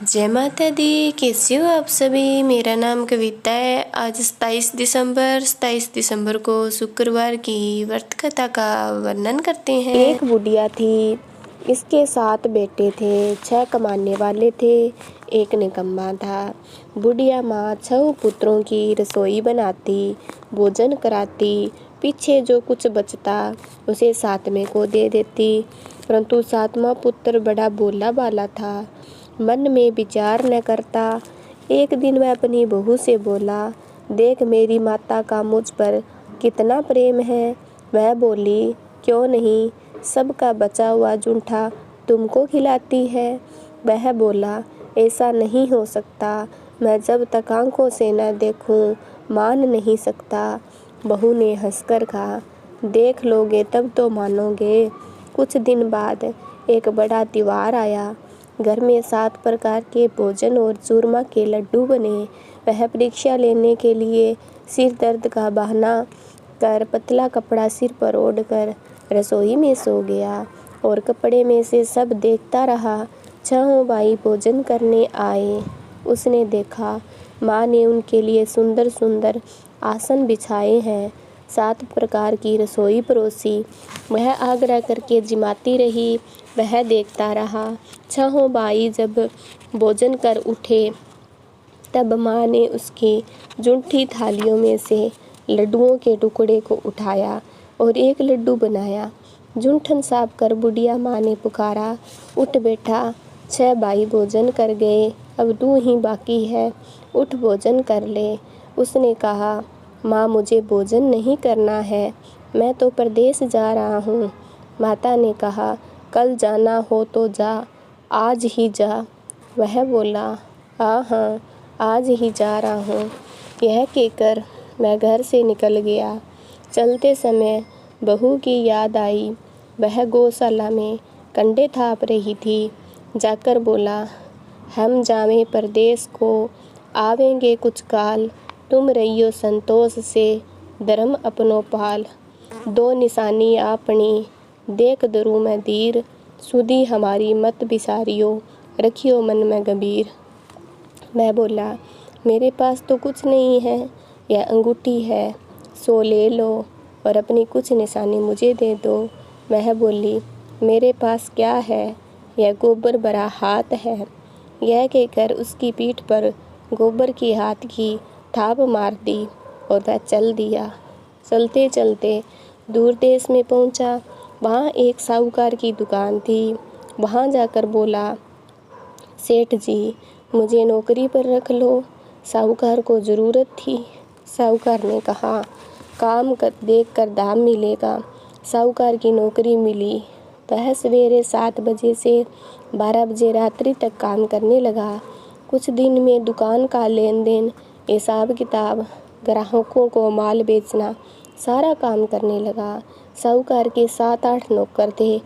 जय माता दी। कैसे हो आप सभी। मेरा नाम कविता है। आज 27 दिसंबर को शुक्रवार की व्रत कथा का वर्णन करते हैं। एक बुढ़िया थी, इसके 7 बेटे थे। 6 कमाने वाले थे, एक निकम्मा था। बुढ़िया माँ 6 पुत्रों की रसोई बनाती, भोजन कराती, पीछे जो कुछ बचता उसे 7वें को दे देती। परंतु 7वां पुत्र बड़ा भोला भाला था, मन में विचार न करता। एक दिन वह अपनी बहू से बोला, देख मेरी माता का मुझ पर कितना प्रेम है। वह बोली, क्यों नहीं, सबका बचा हुआ जूठा तुमको खिलाती है। वह बोला, ऐसा नहीं हो सकता, मैं जब तक आंखों से न देखूं मान नहीं सकता। बहू ने हंसकर कहा, देख लोगे तब तो मानोगे। कुछ दिन बाद एक बड़ा त्योहार आया। घर में 7 प्रकार के भोजन और चूरमा के लड्डू बने। वह परीक्षा लेने के लिए सिर दर्द का बहाना कर पतला कपड़ा सिर पर ओढ़कर रसोई में सो गया और कपड़े में से सब देखता रहा। 6 भाई भोजन करने आए। उसने देखा माँ ने उनके लिए सुंदर सुंदर आसन बिछाए हैं, 7 प्रकार की रसोई परोसी। वह आग्रह करके जिमाती रही, वह देखता रहा। 6 भाई जब भोजन कर उठे तब माँ ने उसकी जूठी थालियों में से लड्डुओं के टुकड़े को उठाया और एक लड्डू बनाया। जूठन साफ कर बुढ़िया माँ ने पुकारा, उठ बेटा, 6 भाई भोजन कर गए, अब तू ही बाकी है, उठ भोजन कर ले। उसने कहा, माँ मुझे भोजन नहीं करना है, मैं तो परदेश जा रहा हूँ। माता ने कहा, कल जाना हो तो जा, आज ही जा। वह बोला, हाँ, आज ही जा रहा हूँ। यह कहकर मैं घर से निकल गया। चलते समय बहू की याद आई। वह गौशाला में कंडे थाप रही थी। जाकर बोला, हम जावें परदेश को, आवेंगे कुछ काल, तुम रहियो संतोष से, धर्म अपनो पाल। 2 निशानी आपनी, देख दरू मैं धीर, सुधी हमारी मत बिसारियो, रखियो मन में गंभीर। मैं बोला, मेरे पास तो कुछ नहीं है, यह अंगूठी है, सो ले लो और अपनी कुछ निशानी मुझे दे दो। वह बोली, मेरे पास क्या है, यह गोबर भरा हाथ है। यह कहकर उसकी पीठ पर गोबर की हाथ की थाप मार दी और वह चल दिया। चलते चलते दूर देश में पहुंचा। वहाँ एक साहूकार की दुकान थी। वहाँ जाकर बोला, सेठ जी मुझे नौकरी पर रख लो। साहूकार को ज़रूरत थी। साहूकार ने कहा, काम कर देख कर दाम मिलेगा। साहूकार की नौकरी मिली। वह सवेरे 7 बजे से 12 बजे रात्रि तक काम करने लगा। कुछ दिन में दुकान का लेन देन, हिसाब किताब, ग्राहकों को माल बेचना, सारा काम करने लगा। साहूकार के 7-8 नौकर थे,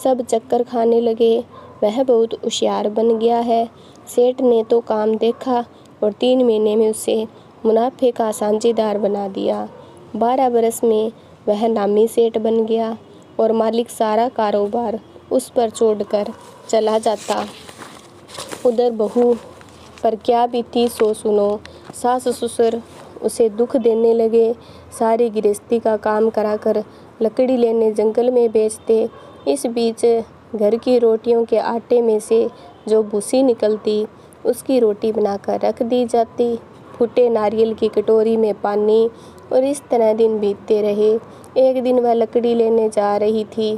सब चक्कर खाने लगे। वह बहुत होशियार बन गया है। सेठ ने तो काम देखा और 3 महीने में उसे मुनाफे का साझेदार बना दिया। 12 बरस में वह नामी सेठ बन गया और मालिक सारा कारोबार उस पर छोड़कर चला जाता। उधर बहू पर क्या बीती सो सुनो। सास ससुर उसे दुख देने लगे। सारी गृहस्थी का काम कराकर लकड़ी लेने जंगल में बेचते। इस बीच घर की रोटियों के आटे में से जो भूसी निकलती उसकी रोटी बनाकर रख दी जाती। फूटे नारियल की कटोरी में पानी, और इस तरह दिन बीतते रहे। एक दिन वह लकड़ी लेने जा रही थी।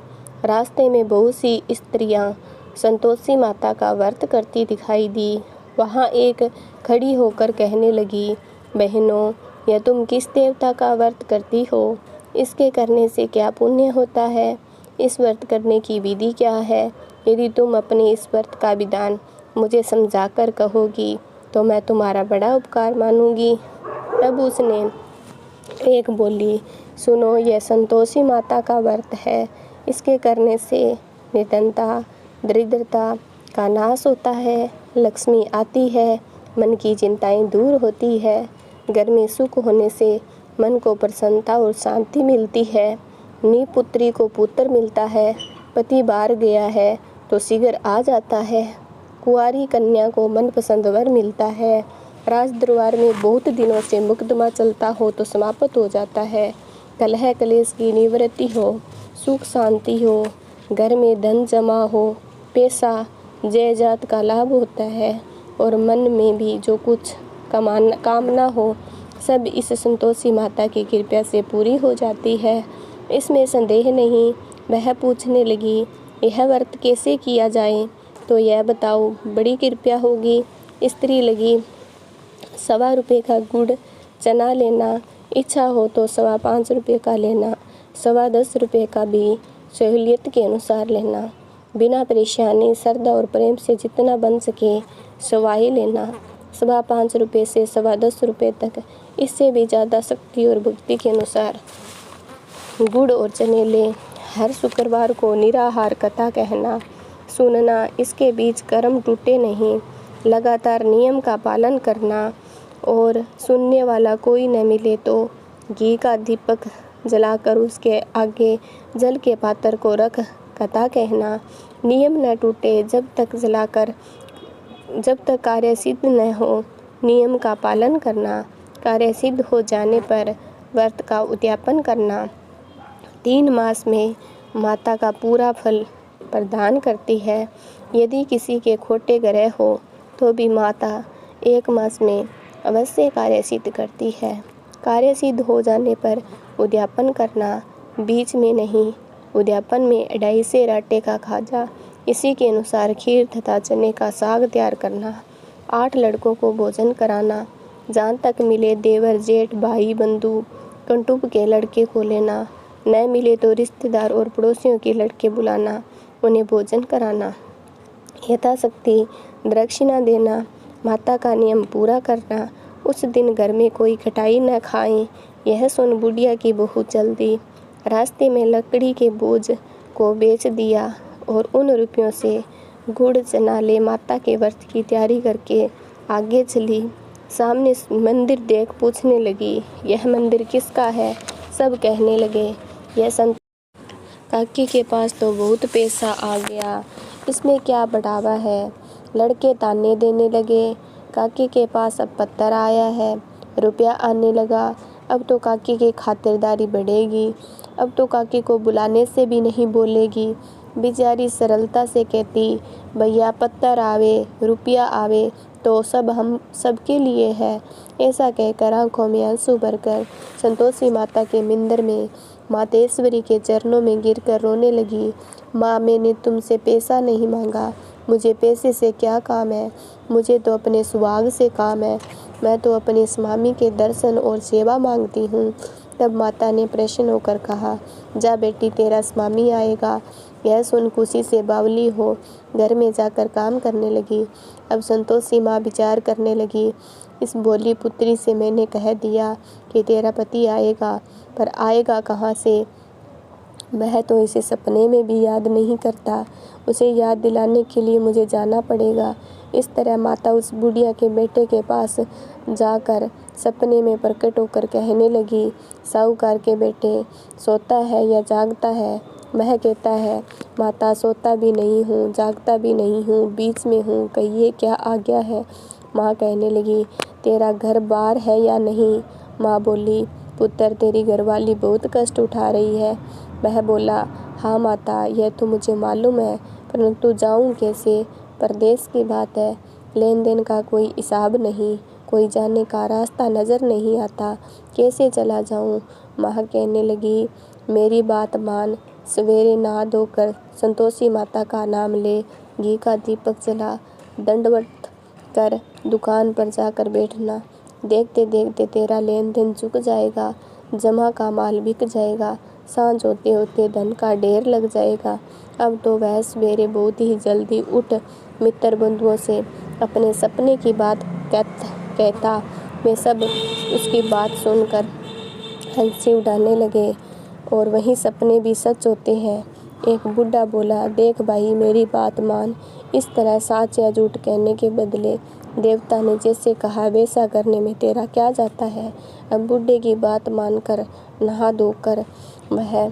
रास्ते में बहुत सी स्त्रियां संतोषी माता का व्रत करती दिखाई दी। वहाँ एक खड़ी होकर कहने लगी, बहनों, यह तुम किस देवता का व्रत करती हो? इसके करने से क्या पुण्य होता है? इस व्रत करने की विधि क्या है? यदि तुम अपने इस व्रत का विधान मुझे समझाकर कहोगी तो मैं तुम्हारा बड़ा उपकार मानूंगी। तब उसने एक बोली, सुनो, यह संतोषी माता का व्रत है। इसके करने से निर्धनता, दरिद्रता का नाश होता है, लक्ष्मी आती है, मन की चिंताएं दूर होती है, घर में सुख होने से मन को प्रसन्नता और शांति मिलती है, निपुत्री को पुत्र मिलता है, पति बाहर गया है तो शीघ्र आ जाता है, कुंवारी कन्या को मनपसंद वर मिलता है। राज दरबार में बहुत दिनों से मुकदमा चलता हो तो समाप्त हो जाता है। कलह कलेश की निवृत्ति हो, सुख शांति हो, घर में धन जमा हो, पैसा जायदाद का लाभ होता है और मन में भी जो कुछ कामना हो सब इस संतोषी माता की कृपा से पूरी हो जाती है। इसमें संदेह नहीं। वह पूछने लगी, यह व्रत कैसे किया जाए तो यह बताओ, बड़ी कृपा होगी। स्त्री लगी, 1.25 रुपये का गुड़ चना लेना, इच्छा हो तो 5.25 रुपये का लेना, 10.25 रुपये का भी सहूलियत के अनुसार लेना। बिना परेशानी, श्रद्धा और प्रेम से जितना बन सके सवाई लेना। 5.25 रुपये से 10.25 रुपये तक, इससे भी ज़्यादा शक्ति और भक्ति के अनुसार गुड़ और चने लें। हर शुक्रवार को निराहार कथा कहना सुनना, इसके बीच कर्म टूटे नहीं। लगातार नियम का पालन करना और सुनने वाला कोई न मिले तो घी का दीपक जलाकर उसके आगे जल के पात्र को रख कथा कहना। नियम न टूटे जब तक कार्य सिद्ध न हो, नियम का पालन करना। कार्य सिद्ध हो जाने पर व्रत का उद्यापन करना। 3 मास में माता का पूरा फल प्रदान करती है। यदि किसी के खोटे ग्रह हो तो भी माता 1 मास में अवश्य कार्य सिद्ध करती है। कार्य सिद्ध हो जाने पर उद्यापन करना, बीच में नहीं। उद्यापन में 2.5 आटे का खाजा, इसी के अनुसार खीर तथा चने का साग तैयार करना। 8 लड़कों को भोजन कराना। जहाँ तक मिले देवर जेठ भाई बंधु कंटुब के लड़के को लेना, न मिले तो रिश्तेदार और पड़ोसियों के लड़के बुलाना, उन्हें भोजन कराना। यथाशक्ति दक्षिणा देना। माता का नियम पूरा करना। उस दिन घर में कोई खटाई न खाएं। यह सुन बुढ़िया की बहू चल दी। रास्ते में लकड़ी के बोझ को बेच दिया और उन रुपयों से गुड़ चना ले माता के व्रत की तैयारी करके आगे चली। सामने मंदिर देख पूछने लगी, यह मंदिर किसका है? सब कहने लगे, यह संत काकी के पास तो बहुत पैसा आ गया, इसमें क्या बढ़ावा है। लड़के ताने देने लगे, काकी के पास अब पत्थर आया है, रुपया आने लगा, अब तो काकी की खातिरदारी बढ़ेगी, अब तो काकी को बुलाने से भी नहीं बोलेगी। बेचारी सरलता से कहती, भैया पत्थर आवे रुपया आवे तो सब हम सबके लिए है। ऐसा कहकर आंखों में आंसू भरकर संतोषी माता के मंदिर में मातेश्वरी के चरणों में गिरकर रोने लगी। माँ, मैंने तुमसे पैसा नहीं मांगा, मुझे पैसे से क्या काम है, मुझे तो अपने सुहाग से काम है, मैं तो अपने स्वामी के दर्शन और सेवा मांगती हूँ। तब माता ने प्रसन्न होकर कहा, जा बेटी, तेरा स्वामी आएगा। यह सुन खुशी से बावली हो घर में जाकर काम करने लगी। अब संतोषी माँ विचार करने लगी, इस भोली पुत्री से मैंने कह दिया कि तेरा पति आएगा, पर आएगा कहाँ से? वह तो इसे सपने में भी याद नहीं करता, उसे याद दिलाने के लिए मुझे जाना पड़ेगा। इस तरह माता उस बुढ़िया के बेटे के पास जाकर सपने में प्रकट होकर कहने लगी, साहूकार के बेटे, सोता है या जागता है? वह कहता है, माता, सोता भी नहीं हूँ, जागता भी नहीं हूँ, बीच में हूँ, कहिए क्या आज्ञा है। माँ कहने लगी, तेरा घर बार है या नहीं? माँ बोली, पुत्र, तेरी घरवाली बहुत कष्ट उठा रही है। वह बोला, हाँ माता, यह तो मुझे मालूम है, परंतु जाऊँ कैसे? परदेश की बात है, लेन देन का कोई हिसाब नहीं, कोई जाने का रास्ता नज़र नहीं आता, कैसे चला जाऊँ? माँ कहने लगी, मेरी बात मान, सवेरे नहा धोकर संतोषी माता का नाम ले, घी का दीपक जला, दंडवत कर दुकान पर जाकर बैठना। देखते देखते तेरा लेन देन झुक जाएगा, जमा का माल बिक जाएगा, सांझ होते होते धन का ढेर लग जाएगा। अब तो वह सवेरे बहुत ही जल्दी उठ मित्र बंधुओं से अपने सपने की बात कहता। वे सब उसकी बात सुनकर हंसी उड़ाने लगे और वही सपने भी सच होते हैं। एक बूढ़ा बोला, देख भाई, मेरी बात मान, इस तरह सच या झूठ कहने के बदले देवता ने जैसे कहा वैसा करने में तेरा क्या जाता है। अब बूढ़े की बात मानकर नहा धोकर वह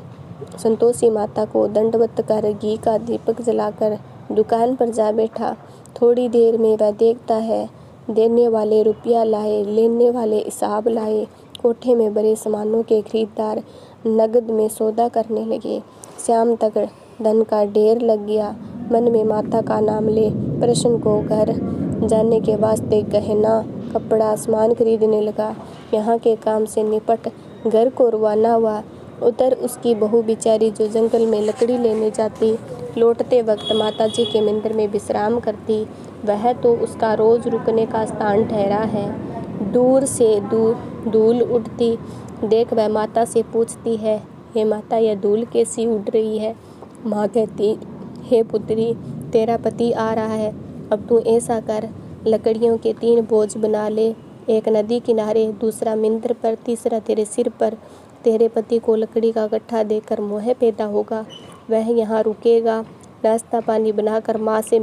संतोषी माता को दंडवत कर घी का दीपक जलाकर दुकान पर जा बैठा। थोड़ी देर में वह देखता है देने वाले रुपया लाए, लेने वाले हिसाब लाए। कोठे में बड़े सामानों के खरीदार नगद में सौदा करने लगे। शाम तक धन का ढेर लग गया। मन में माता का नाम ले प्रश्न को घर जाने के वास्ते गहना कपड़ा सामान खरीदने लगा। यहाँ के काम से निपट घर को रवाना हुआ। उधर उसकी बहू बेचारी जो जंगल में लकड़ी लेने जाती, लौटते वक्त माताजी के मंदिर में विश्राम करती। वह तो उसका रोज रुकने का स्थान ठहरा है। दूर से धूल उड़ती देख वह माता से पूछती है, हे माता, यह धूल कैसी उड़ रही है? माँ कहती, हे पुत्री, तेरा पति आ रहा है। अब तू ऐसा कर, लकड़ियों के 3 बोझ बना ले, एक नदी किनारे, दूसरा मंदिर पर, तीसरा तेरे सिर पर। तेरे पति को लकड़ी का गट्ठा देकर मोह पैदा होगा। वह यहाँ रुकेगा, नाश्ता पानी बनाकर माँ से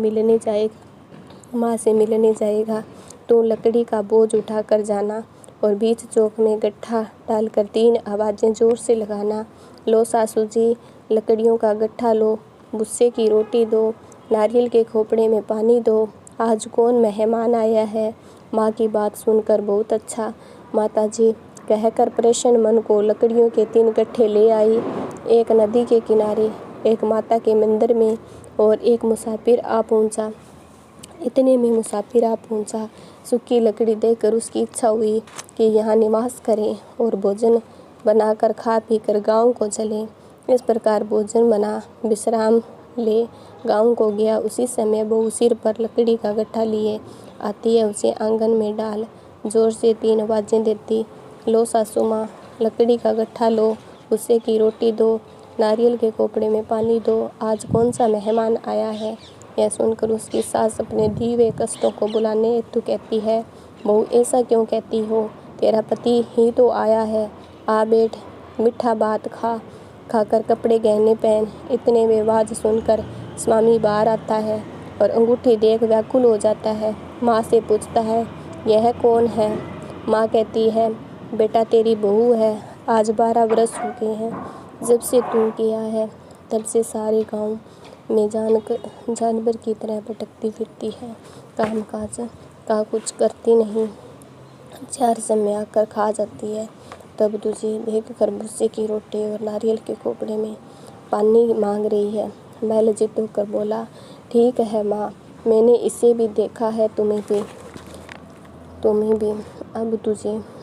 मिलने जाएगा। तो लकड़ी का बोझ उठा कर जाना और बीच चौक में गट्ठा डालकर 3 आवाज़ें जोर से लगाना। लो सासू जी, लकड़ियों का गट्ठा लो, भुस्से की रोटी दो, नारियल के खोपड़े में पानी दो। आज कौन मेहमान आया है? माँ की बात सुनकर बहुत अच्छा माताजी कहकर प्रसन्न मन को लकड़ियों के 3 गट्ठे ले आई। एक नदी के किनारे, एक माता के मंदिर में और एक मुसाफिर आ पहुँचा। इतने में मुसाफिर आ पहुँचा। सूखी लकड़ी देखकर उसकी इच्छा हुई कि यहाँ निवास करें और भोजन बनाकर खा पी कर गाँव को चले। इस प्रकार भोजन बना विश्राम ले गाँव को गया। उसी समय बहू सिर पर लकड़ी का गट्ठा लिए आती है। उसे आंगन में डाल जोर से 3 आवाज़ें देती, लो सासू माँ, लकड़ी का गट्ठा लो, भुस्से की रोटी दो, नारियल के कोपड़े में पानी दो। आज कौन सा मेहमान आया है? यह सुनकर उसकी सास अपने दिए हुए कष्टों को बुलाने हेतु कहती है, बहू ऐसा क्यों कहती हो? तेरा पति ही तो आया है। आ बैठ, मीठा भात खा, खाकर कपड़े गहने पहन। इतने में आवाज़ सुनकर स्वामी बाहर आता है और अंगूठी देख व्याकुल हो जाता है। माँ से पूछता है, यह कौन है? माँ कहती है, बेटा तेरी बहू है। आज 12 वर्ष हो गए हैं जब से तू किया है। तब से सारे गांव में जानवर की तरह भटकती फिरती है। काम काज का कुछ करती नहीं, 4 समय आकर खा जाती है। तब तुझे देख कर भुस्से की रोटी और नारियल के कोपड़े में पानी मांग रही है। मैं लज्जित होकर बोला, ठीक है माँ, मैंने इसे भी देखा है, तुम्हें भी। अब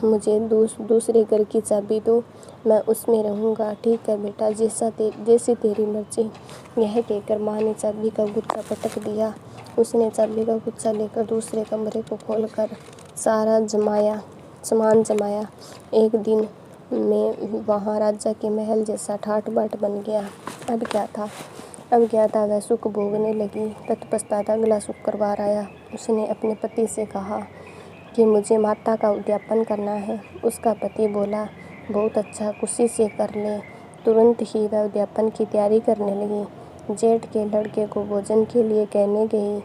मुझे दूसरे घर की चाबी दो, मैं उसमें रहूँगा। ठीक है बेटा, जैसी तेरी मर्जी। यह कहकर माँ ने चाबी का गुच्छा पटक दिया। उसने चाबी का गुच्छा लेकर दूसरे कमरे को खोलकर सारा सामान जमाया। एक दिन में वहाँ राजा के महल जैसा ठाट बाट बन गया। अब क्या था वह सुख भोगने लगी। तत्पश्चात अगला शुक्रवार आया। उसने अपने पति से कहा कि मुझे माता का उद्यापन करना है। उसका पति बोला, बहुत अच्छा, खुशी से कर ले। तुरंत ही वह उद्यापन की तैयारी करने लगी। जेठ के लड़के को भोजन के लिए कहने गई।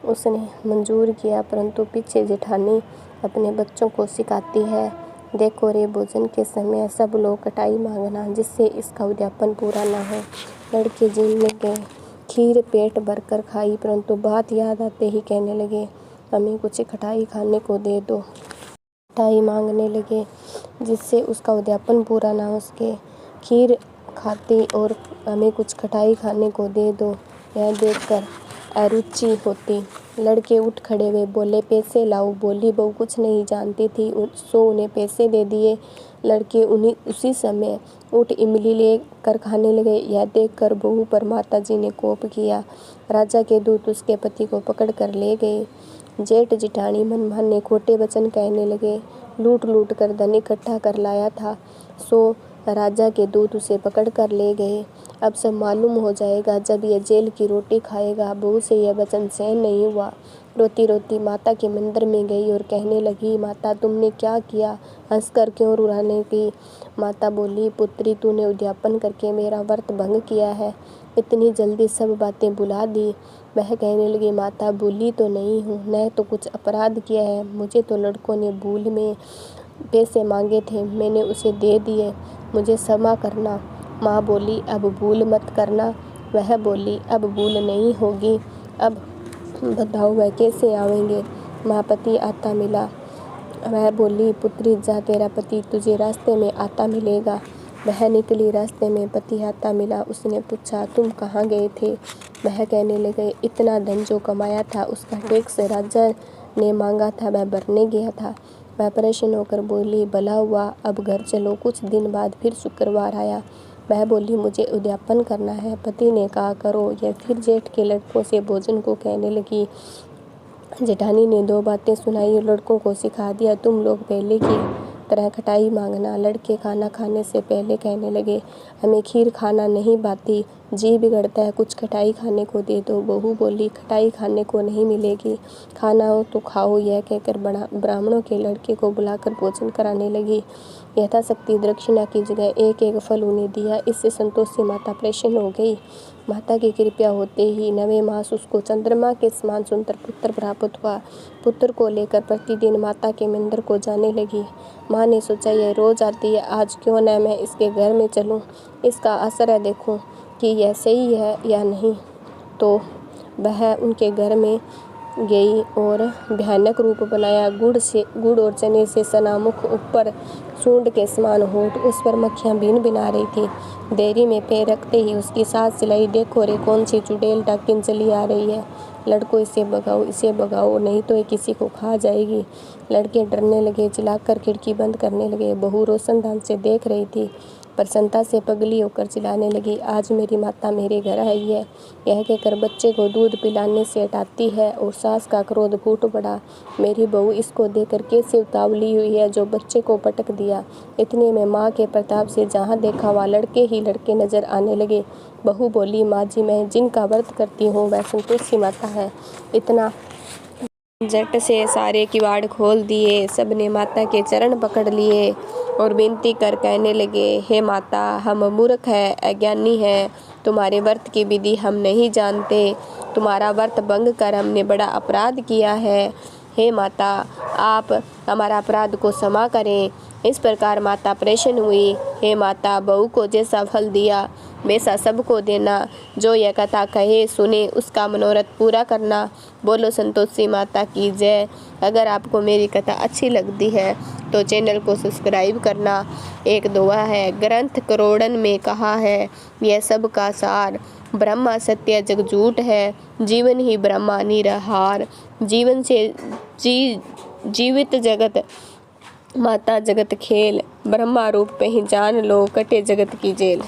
उसने मंजूर किया, परंतु पीछे जेठानी अपने बच्चों को सिखाती है, देखो रे, भोजन के समय सब लोग कटाई मांगना, जिससे इसका उद्यापन पूरा ना हो। लड़के जिनने गए, खीर पेट भरकर खाई, परंतु बात याद आते ही कहने लगे, हमें कुछ खटाई खाने को दे दो। खटाई मांगने लगे जिससे उसका उद्यापन पूरा ना हो सके। खीर खाती और हमें कुछ खटाई खाने को दे दो, यह देखकर अरुचि होती। लड़के उठ खड़े हुए, बोले, पैसे लाओ। बोली बहू कुछ नहीं जानती थी, सो उन्हें पैसे दे दिए। लड़के उसी समय उठ इमली ले कर खाने लगे। यह देखकर बहू पर माताजी ने कोप किया। राजा के दूत उसके पति को पकड़ कर ले गए। जेठ जिठानी मनमाने खोटे वचन कहने लगे। लूट कर धन इकट्ठा कर लाया था, सो राजा के दूत उसे पकड़ कर ले गए। अब सब मालूम हो जाएगा जब यह जेल की रोटी खाएगा। बहू से यह वचन सहन नहीं हुआ। रोती रोती माता के मंदिर में गई और कहने लगी, माता तुमने क्या किया? हंसकर क्यों रुलाने की? माता बोली, पुत्री, तूने उद्यापन करके मेरा व्रत भंग किया है, इतनी जल्दी सब बातें भुला दी। वह कहने लगी, माता भूली तो नहीं हूँ, न तो कुछ अपराध किया है। मुझे तो लड़कों ने भूल में पैसे मांगे थे, मैंने उसे दे दिए, मुझे क्षमा करना। माँ बोली, अब भूल मत करना। वह बोली, अब भूल नहीं होगी, अब बताओ वह कैसे आवेंगे। माँ पति आता मिला। वह बोली, पुत्री जा, तेरा पति तुझे रास्ते में आता मिलेगा। वह निकली, रास्ते में पति आता मिला। उसने पूछा, तुम कहाँ गए थे? वह कहने लगे, इतना धन जो कमाया था उसका टैक्स राजा ने मांगा था, वह भरने गया था। वह परेशान होकर बोली, भला हुआ, अब घर चलो। कुछ दिन बाद फिर शुक्रवार आया। वह बोली, मुझे उद्यापन करना है। पति ने कहा, करो। यह फिर जेठ के लड़कों से भोजन को कहने लगी। जेठानी ने 2 बातें सुनाई, लड़कों को सिखा दिया, तुम लोग पहले की तरह खटाई मांगना। लड़के खाना खाने से पहले कहने लगे, हमें खीर खाना नहीं भाती, जी बिगड़ता है, कुछ खटाई खाने को दे दो। बहू बोली, खटाई खाने को नहीं मिलेगी, खाना हो तो खाओ। यह कहकर ब्राह्मणों के लड़के को बुलाकर भोजन कराने लगी। यथाशक्ति दक्षिणा की जगह एक एक फल उन्हें दिया। इससे संतोषी माता प्रसन्न हो गई। माता की कृपा होते ही 9वें मास उसको चंद्रमा के समान सुंदर पुत्र प्राप्त हुआ। पुत्र को लेकर प्रतिदिन माता के मंदिर को जाने लगी। माँ ने सोचा, यह रोज आती है, आज क्यों न मैं इसके घर में चलूं, इसका आश्रय देखूं कि यह सही है या नहीं। तो वह उनके घर में गई और भयानक रूप बनाया। गुड़ और चने से सना मुख, ऊपर सूंड के समान होठ, उस पर मक्खियाँ बीन बिना रही थी। देरी में पैर रखते ही उसकी सास चिल्लाई, देखो रे, कौन सी चुड़ैल डाकिन चली आ रही है। लड़कों, इसे भगाओ, नहीं तो ये किसी को खा जाएगी। लड़के डरने लगे, चिल्लाकर खिड़की बंद करने लगे। बहू रोशनदान से देख रही थी। प्रसन्नता से पगली होकर चिल्लाने लगी, आज मेरी माता मेरे घर आई है। यह कहकर बच्चे को दूध पिलाने से हटाती है और सास का क्रोध फूट पड़ा। मेरी बहू इसको देखकर कैसे उतावली हुई है, जो बच्चे को पटक दिया। इतने में माँ के प्रताप से जहाँ देखा वहाँ लड़के ही लड़के नजर आने लगे। बहू बोली, माँ जी, मैं जिनका व्रत करती हूँ वह संतोषी माता है। इतना झट से सारे किवाड़ खोल दिए। सबने माता के चरण पकड़ लिए और विनती कर कहने लगे, हे माता, हम मूर्ख हैं, अज्ञानी हैं, तुम्हारे व्रत की विधि हम नहीं जानते। तुम्हारा व्रत भंग कर हमने बड़ा अपराध किया है। हे माता, आप हमारा अपराध को क्षमा करें। इस प्रकार माता प्रसन्न हुई। हे माता, बहू को जैसा फल दिया वैसा सबको देना। जो यह कथा कहे सुने उसका मनोरथ पूरा करना। बोलो संतोषी माता की जय। अगर आपको मेरी कथा अच्छी लगती है तो चैनल को सब्सक्राइब करना। एक दुआ है, ग्रंथ करोड़न में कहा है, यह सब का सार, ब्रह्मा सत्य जग झूठ है, जीवन ही ब्रह्मा निराहार। जीवन से जीवित जगत माता जगत खेल, ब्रह्मा रूप पे ही जान लो, कटे जगत की जेल।